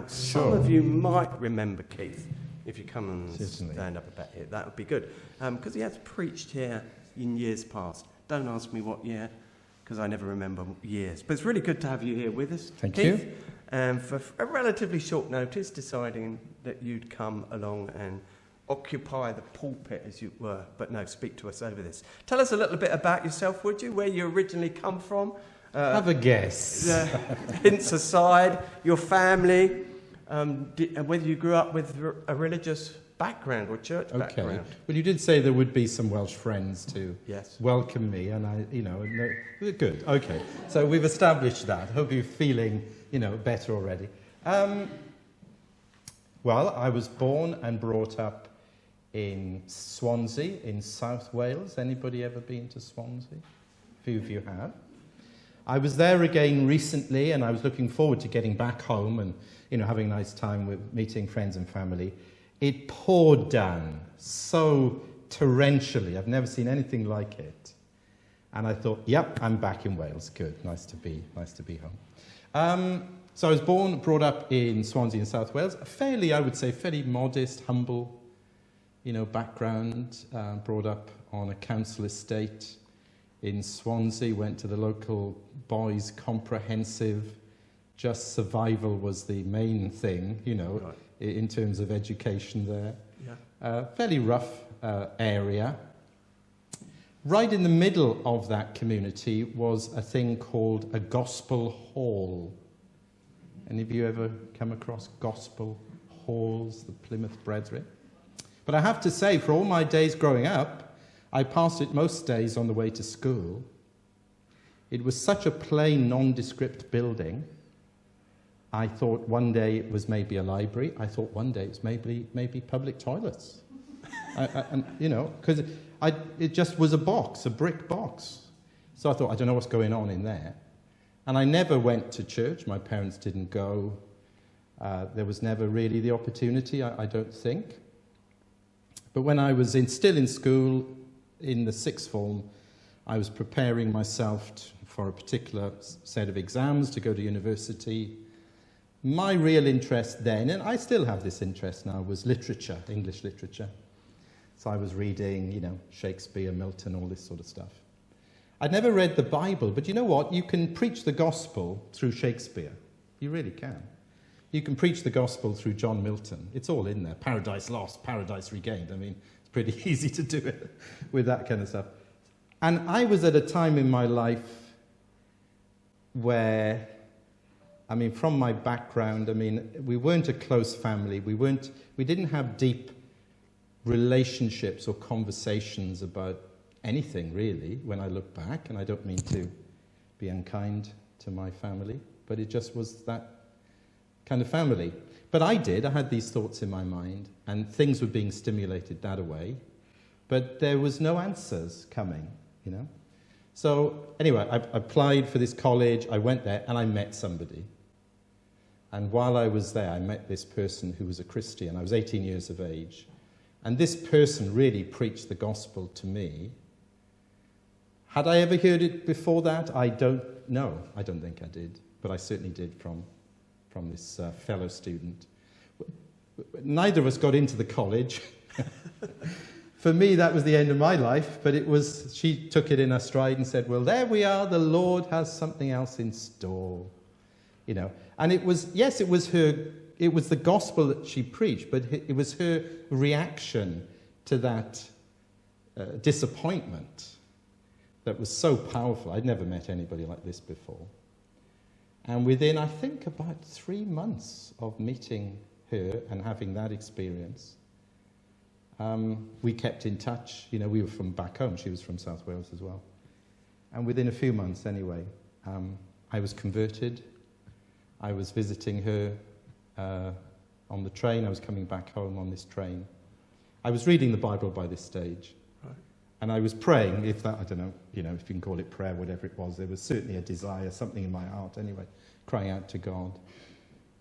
Some of you might remember Keith. If you come and Certainly. stand up a bit here, that would be good. Because he has preached here in years past. Don't ask me what year, because I never remember years. But it's really good to have you here with us, Thank Keith. you. And for a relatively short notice, deciding that you'd come along and occupy the pulpit, as you were. But no, speak to us over this. Tell us a little bit about yourself, would you? Where you originally come from? Have a guess. Hints aside, your family, whether you grew up with a religious background or church background. Well, you did say there would be some Welsh friends to Yes. welcome me, and good. Okay, so we've established that. Hope you're feeling, better already. Well, I was born and brought up in Swansea, in South Wales. Anybody ever been to Swansea? A few of you have. I was there again recently, and I was looking forward to getting back home and, having a nice time with meeting friends and family. It poured down so torrentially. I've never seen anything like it. And I thought, yep, I'm back in Wales. Good, nice to be home. So I was brought up in Swansea in South Wales. I would say, fairly modest, humble, background. Brought up on a council estate in Swansea, went to the local boys' comprehensive. Just survival was the main thing, Right. in terms of education there. Yeah. Fairly rough area. Right in the middle of that community was a thing called a gospel hall. Any of you ever come across gospel halls, the Plymouth Brethren? But I have to say, for all my days growing up, I passed it most days on the way to school. It was such a plain, nondescript building. I thought one day it was maybe a library. I thought one day it was maybe public toilets. Because it just was a brick box. So I thought, I don't know what's going on in there. And I never went to church. My parents didn't go. There was never really the opportunity, I don't think. But when I was still in school, in the sixth form, I was preparing myself for a particular set of exams to go to university. My real interest then, and I still have this interest now, was literature, English literature. So I was reading, Shakespeare, Milton, all this sort of stuff. I'd never read the Bible, but you know what? You can preach the gospel through Shakespeare. You really can. You can preach the gospel through John Milton. It's all in there. Paradise Lost, Paradise Regained. I mean, it's pretty easy to do it with that kind of stuff. And I was at a time in my life where, from my background, we weren't a close family. We didn't have deep relationships or conversations about anything, really, when I look back. And I don't mean to be unkind to my family, but it just was that kind of family. But I had these thoughts in my mind, and things were being stimulated that way. But there was no answers coming, So anyway, I applied for this college. I went there, and I met somebody. And while I was there, I met this person who was a Christian. I was 18 years of age. And this person really preached the gospel to me. Had I ever heard it before that? I don't know. I don't think I did. But I certainly did from this fellow student. Neither of us got into the college. For me, that was the end of my life. But she took it in her stride and said, well, there we are. The Lord has something else in store. And it was the gospel that she preached, but it was her reaction to that disappointment that was so powerful. I'd never met anybody like this before. And within, I think, about 3 months of meeting her and having that experience, we kept in touch. We were from back home. She was from South Wales as well. And within a few months, anyway, I was converted. I was visiting her on the train. I was coming back home on this train. I was reading the Bible by this stage. Right. And I was praying, I don't know, if you can call it prayer, whatever it was. There was certainly a desire, something in my heart anyway, crying out to God.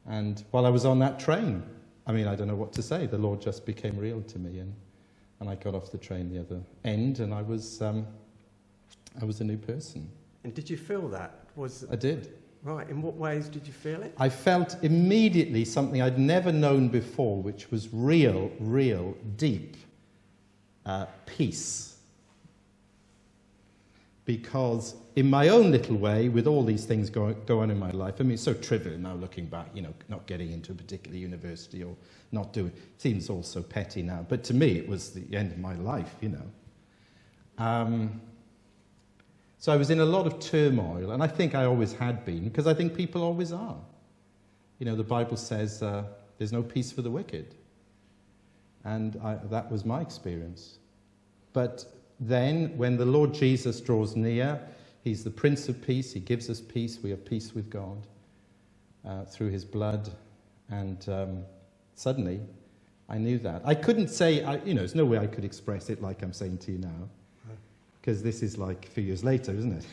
And while I was on that train, I don't know what to say. The Lord just became real to me. And I got off the train the other end, and I was a new person. And did you feel that? I did. Right. In what ways did you feel it? I felt immediately something I'd never known before, which was real, deep peace. Because in my own little way, with all these things go on in my life, I mean, it's so trivial now looking back, not getting into a particular university or not doing, it seems all so petty now. But to me, it was the end of my life, So I was in a lot of turmoil, and I think I always had been, because I think people always are. The Bible says there's no peace for the wicked. And that was my experience. But then, when the Lord Jesus draws near, he's the Prince of Peace, he gives us peace, we have peace with God through his blood, and suddenly I knew that. I couldn't say, there's no way I could express it like I'm saying to you now, because this is like a few years later, isn't it?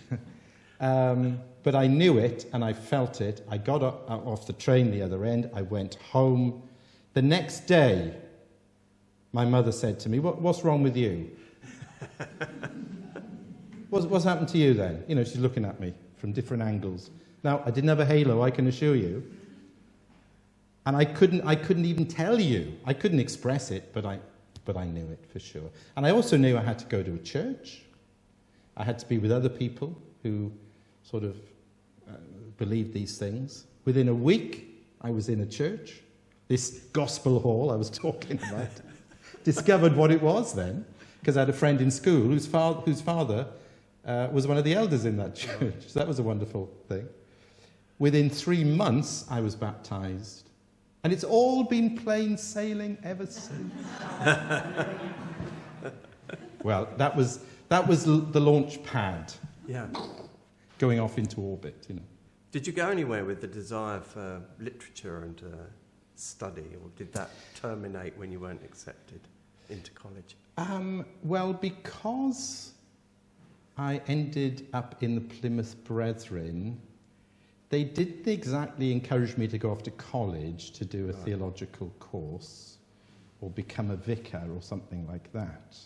But I knew it, and I felt it. I got off the train the other end, I went home. The next day, my mother said to me, what's wrong with you? What's happened to you then? She's looking at me from different angles. Now, I didn't have a halo, I can assure you. And I couldn't even tell you. I couldn't express it, but I knew it for sure. And I also knew I had to go to a church. I had to be with other people who sort of believed these things. Within a week, I was in a church. This gospel hall I was talking about. Discovered what it was then, because I had a friend in school whose father was one of the elders in that church. So that was a wonderful thing. Within 3 months, I was baptized. And it's all been plain sailing ever since. Well, that was the launch pad. Yeah. Going off into orbit, Did you go anywhere with the desire for literature and study, or did that terminate when you weren't accepted into college? Well, because I ended up in the Plymouth Brethren, they didn't exactly encourage me to go off to college to do a theological course or become a vicar or something like that.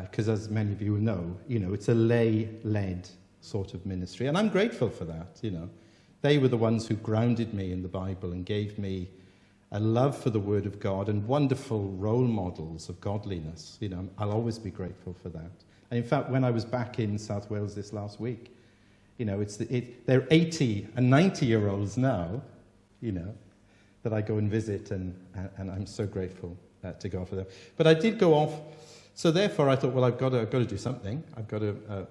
Because as many of you know, it's a lay-led sort of ministry. And I'm grateful for that, They were the ones who grounded me in the Bible and gave me a love for the Word of God and wonderful role models of godliness. I'll always be grateful for that. And in fact, when I was back in South Wales this last week, they're 80 and 90-year-olds now, that I go and visit, and I'm so grateful to go for them. But I did go off, so therefore I thought, well, I've got to do something. I've got to,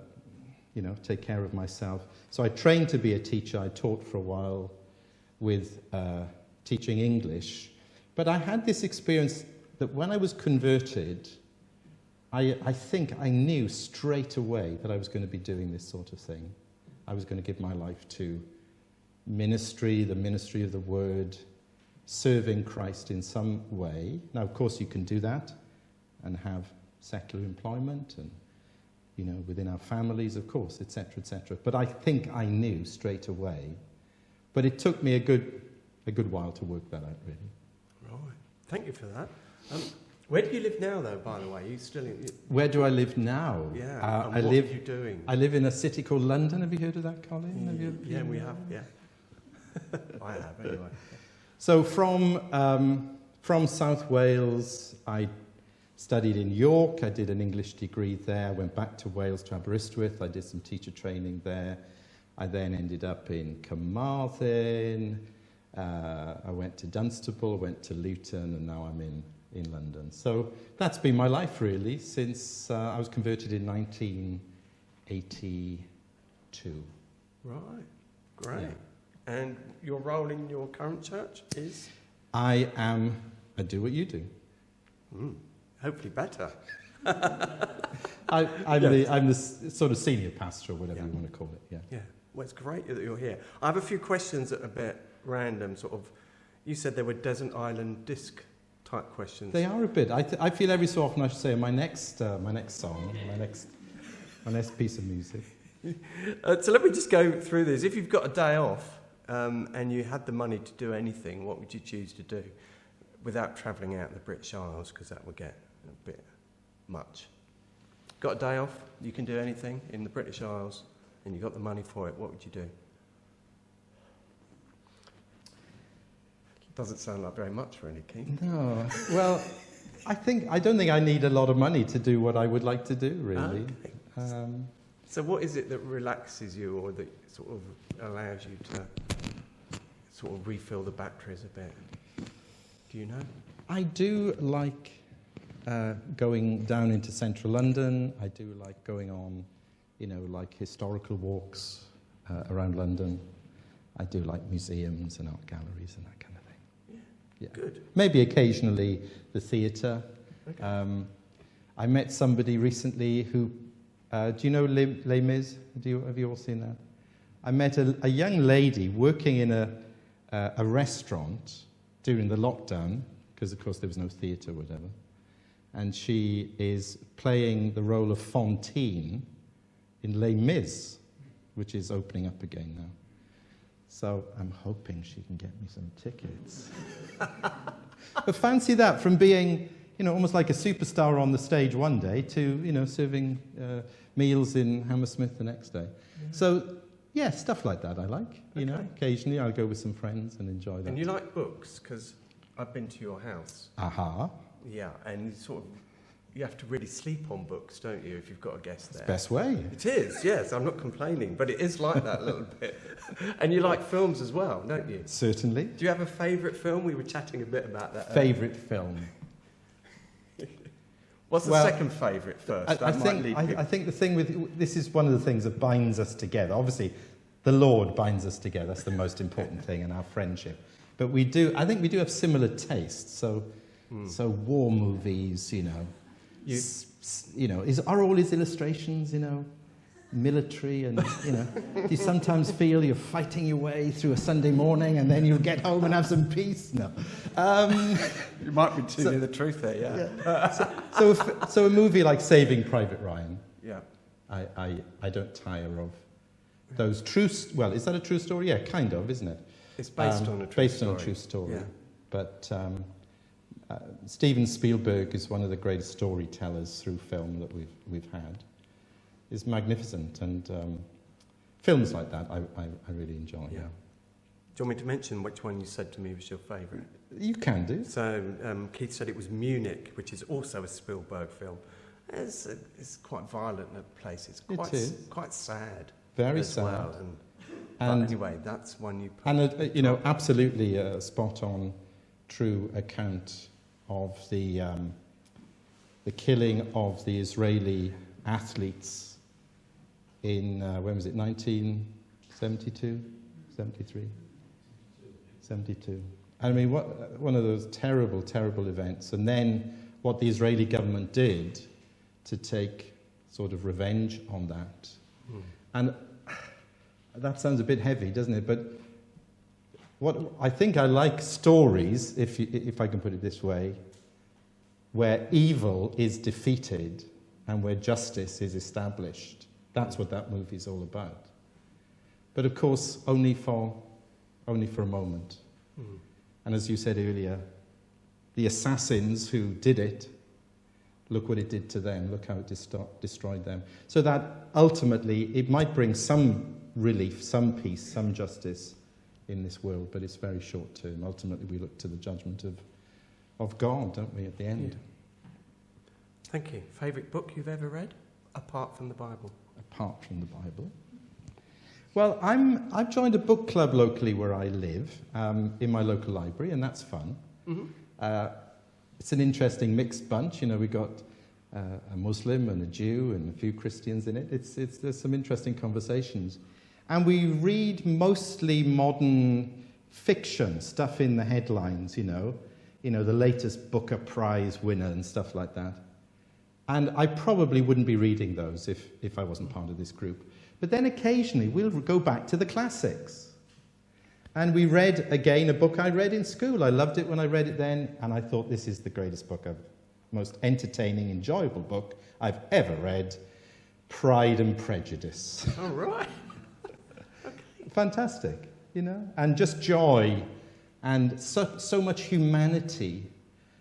take care of myself. So I trained to be a teacher. I taught for a while with teaching English. But I had this experience that when I was converted, I think I knew straight away that I was going to be doing this sort of thing. I was going to give my life to ministry, the ministry of the Word, serving Christ in some way. Now, of course, you can do that and have secular employment and, within our families, of course, etc., etc. But I think I knew straight away. But it took me a good while to work that out, really. Right. Thank you for that. Where do you live now, though, by the way? Are you still in... Where do I live now? Yeah, what are you doing? I live in a city called London. Have you heard of that, Colin? Yeah, we have, yeah. I have, anyway. So from South Wales, I studied in York. I did an English degree there. Went back to Wales, to Aberystwyth. I did some teacher training there. I then ended up in Carmarthen. I went to Dunstable, went to Luton, and now I'm in London. So that's been my life, really, since I was converted in 1982. Right, great. Yeah. And your role in your current church is? I do what you do. Hopefully better. I'm the sort of senior pastor, or whatever you want to call it, yeah. Yeah, well, it's great that you're here. I have a few questions that are a bit random, sort of. You said they were desert island disc type questions. They are a bit. I feel every so often I should say my next song, my next piece of music. So let me just go through this. If you've got a day off and you had the money to do anything, what would you choose to do without travelling out the British Isles, because that would get a bit much? Got a day off, you can do anything in the British Isles, and you've got the money for it, what would you do? Doesn't sound like very much, really, Keith. No. Well, I don't think I need a lot of money to do what I would like to do, really. Okay. So what is it that relaxes you or that sort of allows you to sort of refill the batteries a bit? Do you know? I do like going down into central London. I do like going on, like historical walks around London. I do like museums and art galleries and that kind of thing. Yeah. Good. Maybe occasionally the theatre. Okay. I met somebody recently who, do you know Les Mis? Have you all seen that? I met a young lady working in a restaurant during the lockdown, because of course there was no theatre or whatever. And she is playing the role of Fantine in Les Mis, which is opening up again now. So I'm hoping she can get me some tickets. But fancy that, from being, almost like a superstar on the stage one day to, serving meals in Hammersmith the next day. Yeah. So, yeah, stuff like that I like. Occasionally I'll go with some friends and enjoy that. And you like books? Because I've been to your house. Aha. Yeah, and you have to really sleep on books, don't you, if you've got a guest there? It's the best way. It is, yes, I'm not complaining, but it is like that a little bit. And you like films as well, don't you? Certainly. Do you have a favourite film? We were chatting a bit about that. Favourite film? What's the second favourite first? I think the thing with... This is one of the things that binds us together. Obviously, the Lord binds us together. That's the most important thing in our friendship. But I think we do have similar tastes. So war movies, are all his illustrations, military, and do you sometimes feel you're fighting your way through a Sunday morning and then you'll get home and have some peace? No. You might be too near the truth there, yeah. So a movie like Saving Private Ryan, yeah, I don't tire of those true... Well, is that a true story? Yeah, kind of, isn't it? It's based on a true story. Yeah. But Steven Spielberg is one of the greatest storytellers through film that we've had. Is magnificent, and films like that I really enjoy. Yeah. Do you want me to mention which one you said to me was your favourite? You can do. So Keith said it was Munich, which is also a Spielberg film. It's quite violent at places. Quite sad. Very sad. Well. And anyway, that's one you... And absolutely a spot-on, true account of the killing of the Israeli athletes in, when was it, 1972? 73? 72. I mean, one of those terrible, terrible events. And then what the Israeli government did to take sort of revenge on that. Mm. And that sounds a bit heavy, doesn't it? But I think I like stories, if I can put it this way, where evil is defeated and where justice is established. That's what that movie's all about. But of course, only for a moment. Mm. And as you said earlier, the assassins who did it, look what it did to them, look how it destroyed them. So that ultimately, it might bring some relief, some peace, some justice in this world, but it's very short term. Ultimately, we look to the judgment of God, don't we, at the end? Yeah. Thank you. Favourite book you've ever read, apart from the Bible? Apart from the Bible? Well, I've joined a book club locally where I live, in my local library, and that's fun. Mm-hmm. It's an interesting mixed bunch. We've got a Muslim and a Jew and a few Christians in it. There's some interesting conversations. And we read mostly modern fiction, stuff in the headlines, the latest Booker Prize winner and stuff like that. And I probably wouldn't be reading those if I wasn't part of this group. But then occasionally we'll go back to the classics. And we read, again, a book I read in school. I loved it when I read it then, and I thought this is the greatest book, most entertaining, enjoyable book I've ever read, Pride and Prejudice. All right. Fantastic, and just joy and so much humanity.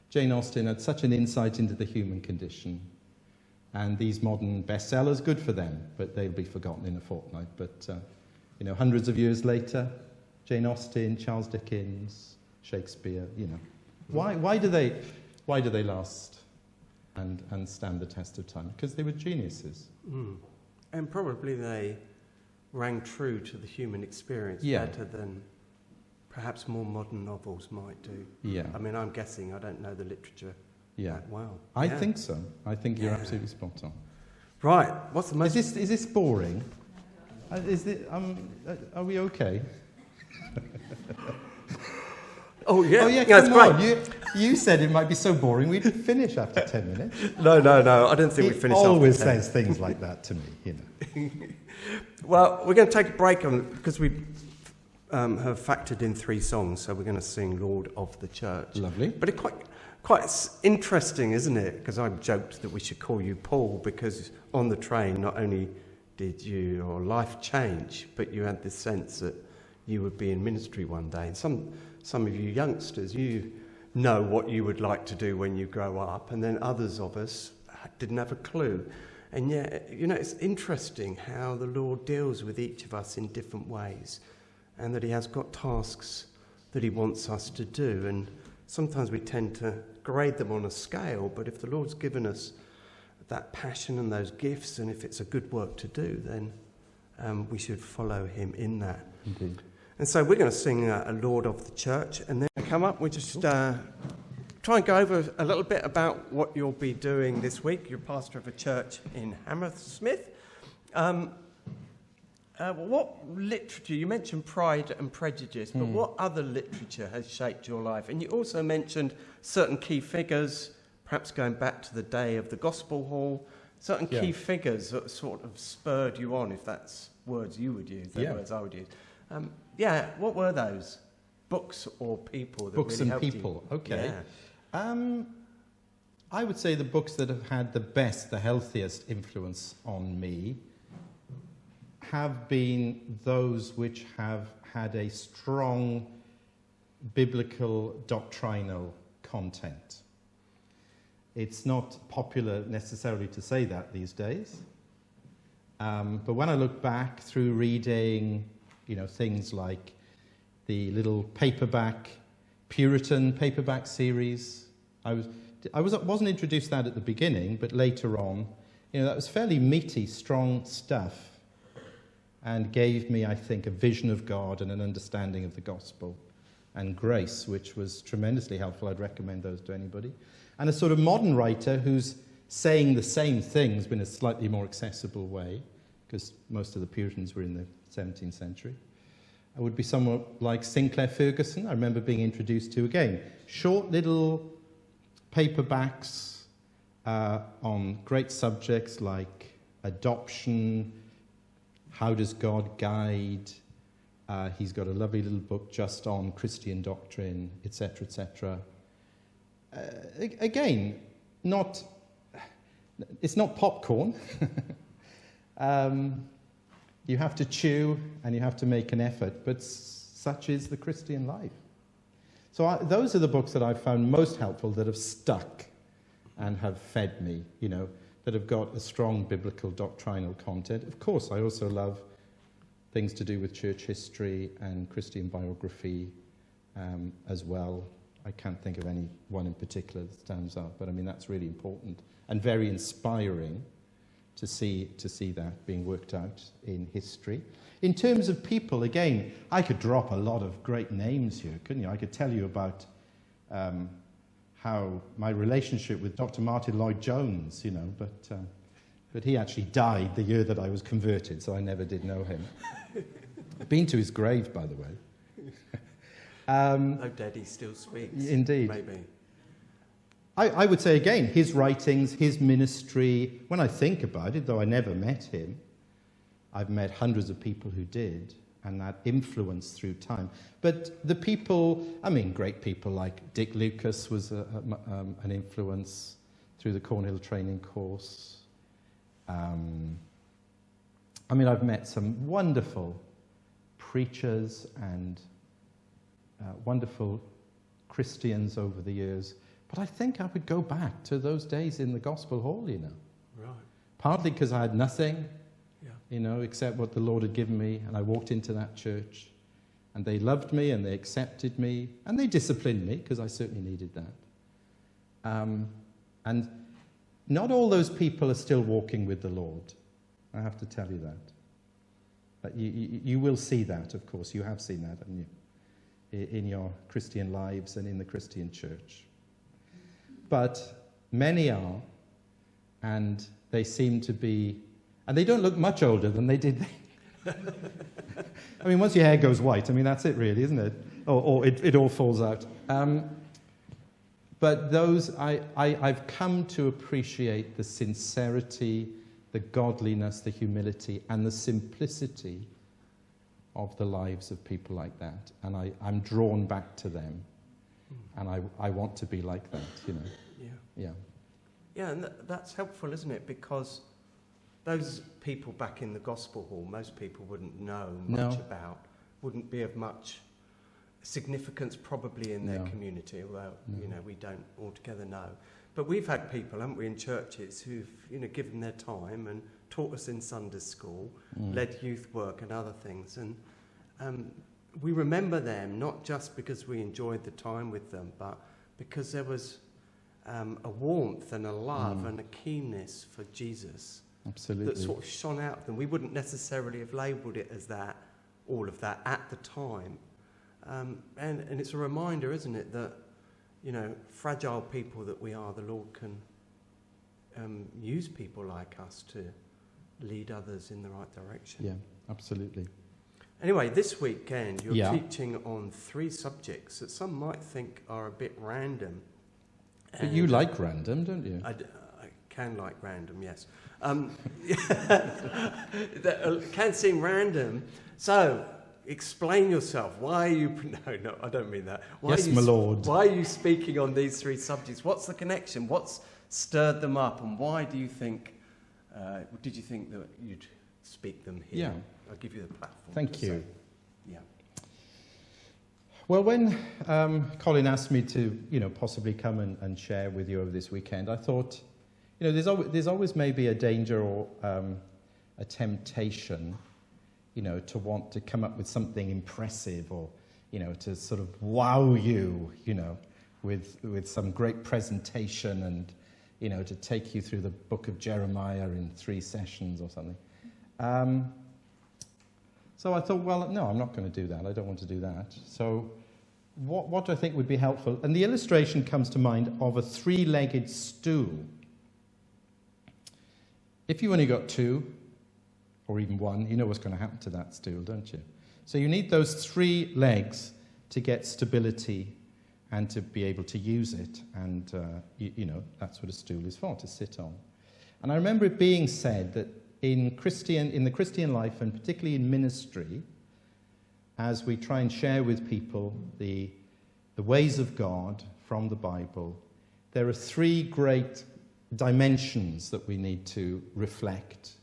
Jane Austen had such an insight into the human condition. And these modern bestsellers, good for them, but they'll be forgotten in a fortnight. But, hundreds of years later, Jane Austen, Charles Dickens, Shakespeare, you know. Why do they last and stand the test of time? Because they were geniuses. Mm. And probably they rang true to the human experience Yeah. better than perhaps more modern novels might do. Yeah. I mean, I'm guessing, I don't know the literature Yeah. that well. I Yeah. think so. I think you're Yeah. absolutely spot on. Right, what's the most... Is this boring? Are we okay? Oh, yeah. Oh, yeah, That's come great. on. You said it might be so boring we'd finish after 10 minutes. No, I didn't think we'd finish He off always at 10. says things like that to me, you know. Well, we're going to take a break on because we have factored in 3 songs, so we're going to sing Lord of the Church. Lovely. But it's quite interesting, isn't it? Because I joked that we should call you Paul because on the train not only did your life change, but you had this sense that you would be in ministry one day. And some of you youngsters, you know what you would like to do when you grow up, and then others of us didn't have a clue. And yet, you know, it's interesting how the Lord deals with each of us in different ways, and that he has got tasks that he wants us to do. And sometimes we tend to grade them on a scale, but if the Lord's given us that passion and those gifts, and if it's a good work to do, then we should follow him in that. Indeed. And so we're going to sing a Lord of the Church, and then come up, we just try and go over a little bit about what you'll be doing this week. You're pastor of a church in Hammersmith. What literature, you mentioned Pride and Prejudice, but what other literature has shaped your life? And you also mentioned certain key figures, perhaps going back to the day of the Gospel Hall, certain key figures that sort of spurred you on, if that's words you would use, they're words I would use. What were those? Books or people that Books really and helped people, you? okay. Yeah. I would say the books that have had the best, the healthiest influence on me have been those which have had a strong biblical doctrinal content. It's not popular necessarily to say that these days, but when I look back through reading, you know, things like the little Puritan paperback series, I wasn't introduced to that at the beginning, but later on, you know, that was fairly meaty, strong stuff, and gave me, I think, a vision of God and an understanding of the gospel and grace, which was tremendously helpful. I'd recommend those to anybody. And a sort of modern writer who's saying the same things but in a slightly more accessible way, because most of the Puritans were in the 17th century. I would be someone like Sinclair Ferguson. I remember being introduced to, again, short little paperbacks on great subjects like adoption, how does God guide. He's got a lovely little book just on Christian doctrine, etc., etc. Again, it's not popcorn. You have to chew and you have to make an effort, but such is the Christian life. So those are the books that I've found most helpful, that have stuck and have fed me, you know, that have got a strong biblical doctrinal content. Of course, I also love things to do with church history and Christian biography as well. I can't think of any one in particular that stands out, but I mean, that's really important and very inspiring to see that being worked out in history. In terms of people, again, I could drop a lot of great names here, couldn't you? I could tell you about how my relationship with Dr. Martin Lloyd-Jones, you know, but he actually died the year that I was converted, so I never did know him. I've been to his grave, by the way. Oh, Daddy still speaks. Indeed. Maybe. I would say, again, his writings, his ministry, when I think about it, though I never met him, I've met hundreds of people who did, and that influence through time. But the people, I mean, great people like Dick Lucas was an influence through the Cornhill training course. I mean, I've met some wonderful preachers and wonderful Christians over the years. But I think I would go back to those days in the Gospel Hall, you know. Right. Partly because I had nothing, you know, except what the Lord had given me, and I walked into that church, And they loved me and they accepted me and they disciplined me because I certainly needed that. And not all those people are still walking with the Lord. I have to tell you that. But you will see that, of course. You have seen that, haven't you? In your Christian lives and in the Christian church. But many are, and they seem to be, and they don't look much older than they did. I mean, once your hair goes white, I mean, that's it really, isn't it? Or it all falls out. But those, I've come to appreciate the sincerity, the godliness, the humility, and the simplicity of the lives of people like that. And I'm drawn back to them. And I want to be like that, you know. Yeah. Yeah, and that's helpful, isn't it? Because those people back in the gospel hall, most people wouldn't know much about, wouldn't be of much significance probably in their community, although, you know, we don't altogether know. But we've had people, haven't we, in churches who've, you know, given their time and taught us in Sunday school, led youth work and other things. And we remember them not just because we enjoyed the time with them, but because there was a warmth and a love and a keenness for Jesus. Absolutely. That sort of shone out of them. We wouldn't necessarily have labelled it as that, all of that, at the time. And it's a reminder, isn't it, that, you know, fragile people that we are, the Lord can use people like us to lead others in the right direction. Yeah, absolutely. Anyway, this weekend you're teaching on 3 subjects that some might think are a bit random. But you like random, don't you? I can like random, yes. Can seem random. So, explain yourself. Why are you... No, I don't mean that. Yes, my lord. Why are you speaking on these 3 subjects? What's the connection? What's stirred them up? And why do you think... did you think that you'd speak them here? Yeah. I'll give you the platform. Thank you. Yeah. Well, when Colin asked me to, you know, possibly come and share with you over this weekend, I thought, you know, there's always maybe a danger or a temptation, you know, to want to come up with something impressive or, you know, to sort of wow you, you know, with some great presentation and, you know, to take you through the book of Jeremiah in 3 sessions or something. So I thought, well, no, I'm not going to do that. I don't want to do that. So what do I think would be helpful? And the illustration comes to mind of a 3-legged stool. If you only got 2, or even 1, you know what's going to happen to that stool, don't you? So you need those 3 legs to get stability and to be able to use it. And, you know, that's what a stool is for, to sit on. And I remember it being said that in the Christian life, and particularly in ministry, as we try and share with people the ways of God from the Bible, there are 3 great dimensions that we need to reflect.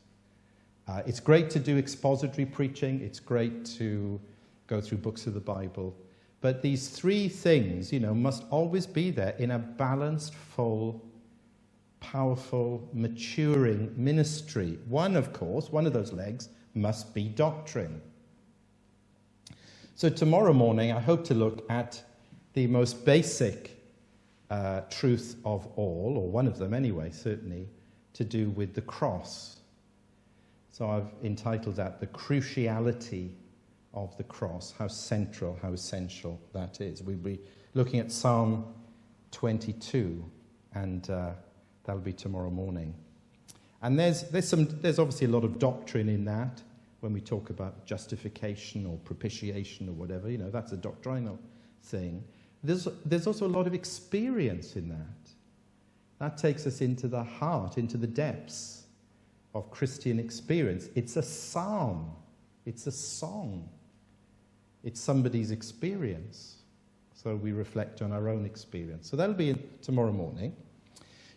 It's great to do expository preaching. It's great to go through books of the Bible. But these 3 things, you know, must always be there in a balanced, full, powerful, maturing ministry. One, of course, one of those legs must be doctrine. So tomorrow morning, I hope to look at the most basic truth of all, or one of them anyway, certainly, to do with the cross. So I've entitled that The Cruciality of the Cross, how central, how essential that is. We'll be looking at Psalm 22, and that'll be tomorrow morning. And there's obviously a lot of doctrine in that when we talk about justification or propitiation or whatever. You know, that's a doctrinal thing. There's also a lot of experience in that. That takes us into the heart, into the depths of Christian experience. It's a psalm. It's a song. It's somebody's experience. So we reflect on our own experience. So that'll be tomorrow morning.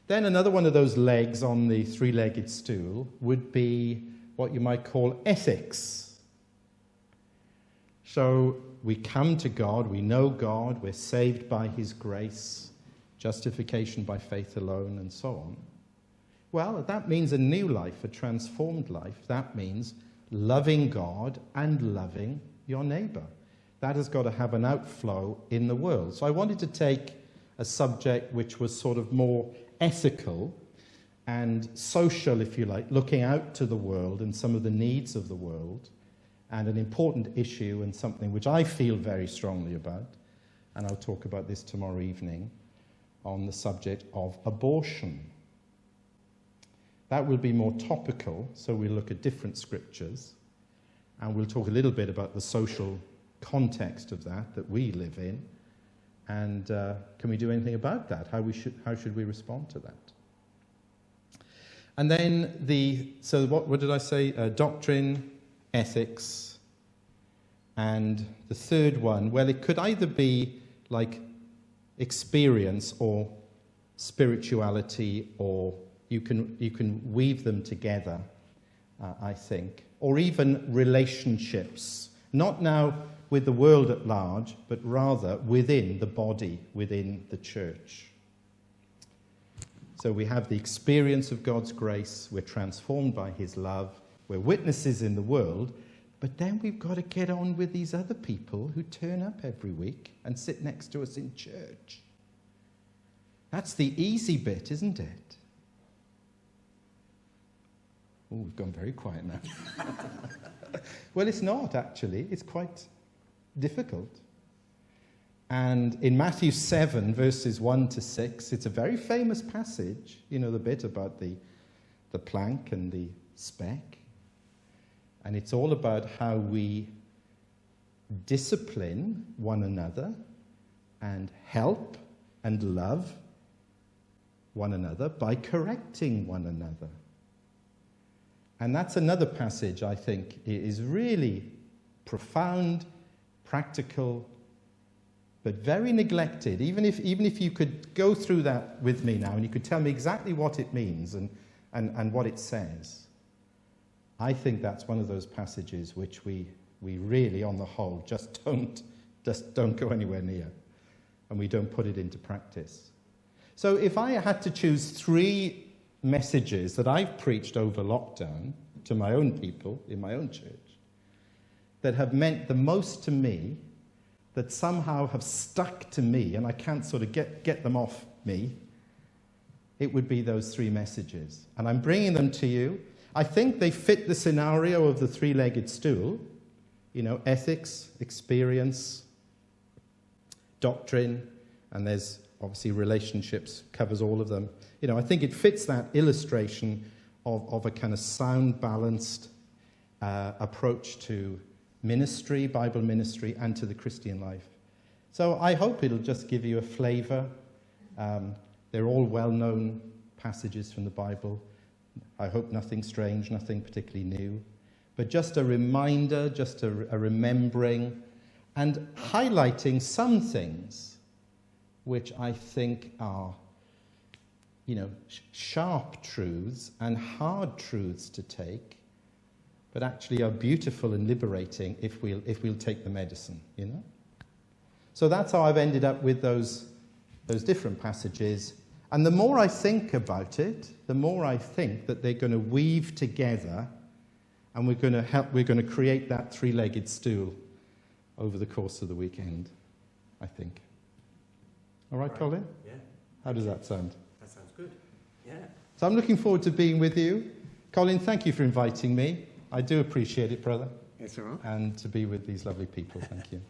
Then another one of those legs on the 3-legged stool would be what you might call ethics. So we come to God, we know God, we're saved by His grace, justification by faith alone, and so on. Well, that means a new life, a transformed life. That means loving God and loving your neighbour. that has got to have an outflow in the world. So I wanted to take a subject which was sort of more ethical and social, if you like, looking out to the world and some of the needs of the world, and an important issue and something which I feel very strongly about, and I'll talk about this tomorrow evening, on the subject of abortion. That will be more topical, so we'll look at different scriptures, and we'll talk a little bit about the social context of that we live in, and can we do anything about that? How should we respond to that? And then what did I say? Doctrine, ethics, and the third one, well, it could either be like experience or spirituality, or you can weave them together, I think, or even relationships, not now with the world at large, but rather within the body, within the church. So we have the experience of God's grace, we're transformed by his love, we're witnesses in the world, but then we've got to get on with these other people who turn up every week and sit next to us in church. That's the easy bit, isn't it? Oh, we've gone very quiet now. Well, it's not, actually. It's quite difficult. And in Matthew 7, verses 1 to 6, it's a very famous passage, you know, the bit about the plank and the speck. And it's all about how we discipline one another and help and love one another by correcting one another. And that's another passage I think is really profound, practical, but very neglected. Even if you could go through that with me now and you could tell me exactly what it means and what it says, I think that's one of those passages which we really, on the whole, just don't go anywhere near, and we don't put it into practice. So if I had to choose 3 messages that I've preached over lockdown to my own people in my own church that have meant the most to me, that somehow have stuck to me and I can't sort of get them off me, it would be those 3 messages. And I'm bringing them to you. I think they fit the scenario of the 3-legged stool, you know, ethics, experience, doctrine, and there's obviously relationships, covers all of them. You know, I think it fits that illustration of a kind of sound, balanced approach to ministry, Bible ministry, and to the Christian life. So I hope it'll just give you a flavour. They're all well-known passages from the Bible. I hope nothing strange, nothing particularly new, but just a reminder, just a remembering, and highlighting some things which I think are, you know, sharp truths and hard truths to take, but actually are beautiful and liberating if we'll take the medicine, you know? So that's how I've ended up with those different passages. And the more I think about it, the more I think that they're going to weave together, and we're going to create that 3-legged stool over the course of the weekend, I think. All right, Colin? Yeah. How does that sound? That sounds good. Yeah. So I'm looking forward to being with you. Colin, thank you for inviting me. I do appreciate it, brother. It's all right. And to be with these lovely people. Thank you.